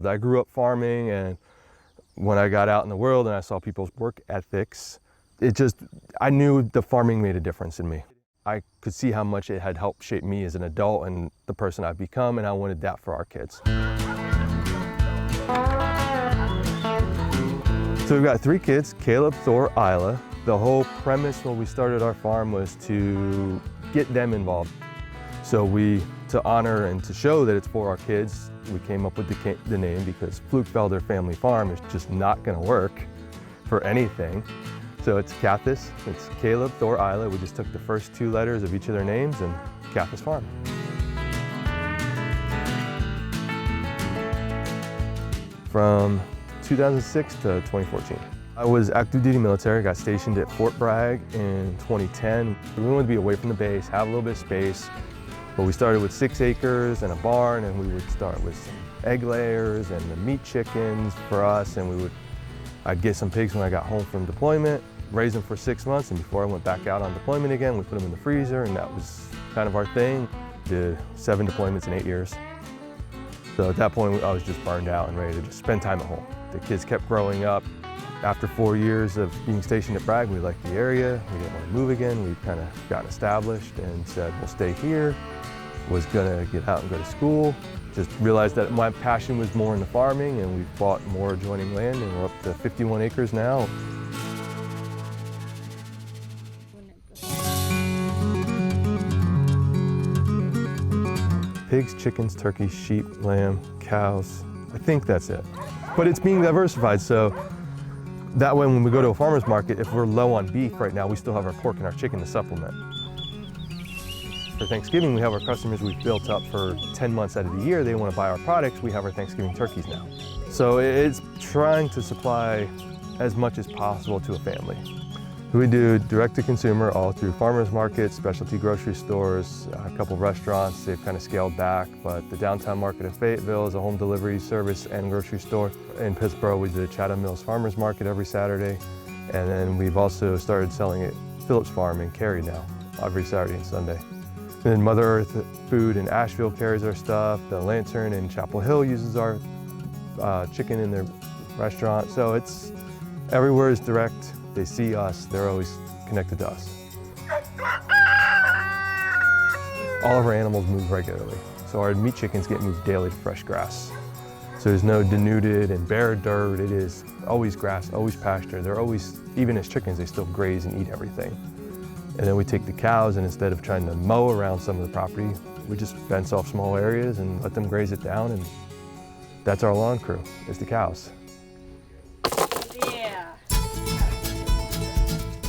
I grew up farming, and when I got out in the world and I saw people's work ethics, I knew the farming made a difference in me. I could see how much it had helped shape me as an adult and the person I've become, and I wanted that for our kids. So we've got 3 kids, Caleb, Thor, Isla. The whole premise when we started our farm was to get them involved. So to honor and to show that it's for our kids, we came up with the name because Flukefelder Family Farm is just not gonna work for anything. So it's Cathis, it's Caleb, Thor, Isla. We just took the first 2 letters of each of their names and Cathis Farm. From 2006 to 2014. I was active duty military, got stationed at Fort Bragg in 2010. We wanted to be away from the base, have a little bit of space. But we started with 6 acres and a barn, and we would start with some egg layers and the meat chickens for us, and I'd get some pigs when I got home from deployment, raise them for 6 months, and before I went back out on deployment again, we put them in the freezer, and that was kind of our thing. Did 7 deployments in 8 years. So at that point, I was just burned out and ready to just spend time at home. The kids kept growing up. After 4 years of being stationed at Bragg, we liked the area, we didn't want to move again. We'd kind of gotten established and said, we'll stay here. Was gonna get out and go to school. Just realized that my passion was more in the farming, and we've bought more adjoining land, and we're up to 51 acres now. Pigs, chickens, turkeys, sheep, lamb, cows. I think that's it. But it's being diversified, so that way when we go to a farmer's market, if we're low on beef right now, we still have our pork and our chicken to supplement. For Thanksgiving, we have our customers we've built up for 10 months out of the year. They want to buy our products. We have our Thanksgiving turkeys now. So it's trying to supply as much as possible to a family. We do direct-to-consumer all through farmers markets, specialty grocery stores, a couple restaurants. They've kind of scaled back, but the downtown market of Fayetteville is a home delivery service and grocery store. In Pittsburgh, we do the Chatham Mills Farmers Market every Saturday. And then we've also started selling at Phillips Farm in Cary now, every Saturday and Sunday. And then Mother Earth Food in Asheville carries our stuff. The Lantern in Chapel Hill uses our chicken in their restaurant. So everywhere is direct. They see us, they're always connected to us. All of our animals move regularly. So our meat chickens get moved daily to fresh grass. So there's no denuded and bare dirt. It is always grass, always pasture. They're always, even as chickens, they still graze and eat everything. And then we take the cows, and instead of trying to mow around some of the property, we just fence off small areas and let them graze it down, and that's our lawn crew, is the cows. Yeah.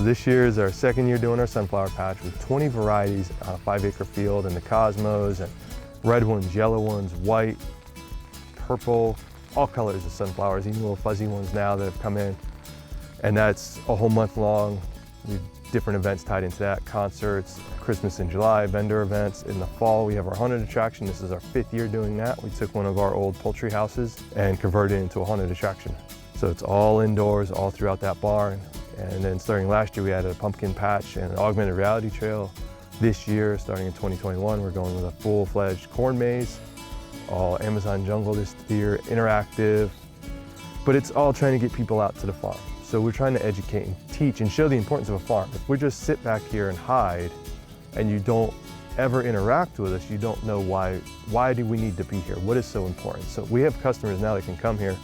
This year is our 2nd year doing our sunflower patch with 20 varieties on a 5-acre field, and the cosmos, and red ones, yellow ones, white, purple, all colors of sunflowers, even little fuzzy ones now that have come in. And that's a whole month long. Different events tied into that, concerts, Christmas in July, vendor events. In the fall, we have our haunted attraction. This is our 5th year doing that. We took one of our old poultry houses and converted it into a haunted attraction. So it's all indoors, all throughout that barn. And then starting last year, we added a pumpkin patch and an augmented reality trail. This year, starting in 2021, we're going with a full-fledged corn maze, all Amazon jungle this year, interactive. But it's all trying to get people out to the farm. So we're trying to educate and teach and show the importance of a farm. If we just sit back here and hide and you don't ever interact with us, you don't know why do we need to be here? What is so important? So we have customers now that can come here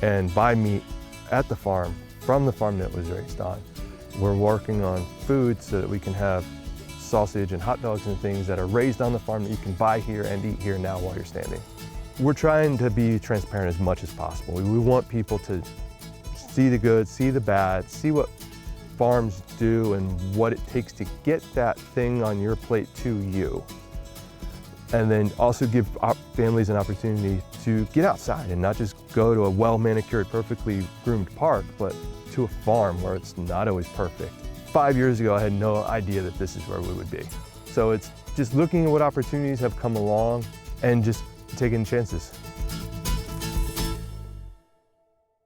and buy meat at the farm, from the farm that was raised on. We're working on food so that we can have sausage and hot dogs and things that are raised on the farm that you can buy here and eat here now while you're standing. We're trying to be transparent as much as possible. We want people to see the good, see the bad, see what farms do and what it takes to get that thing on your plate to you. And then also give families an opportunity to get outside and not just go to a well-manicured, perfectly groomed park, but to a farm where it's not always perfect. 5 years ago, I had no idea that this is where we would be. So it's just looking at what opportunities have come along and just taking chances.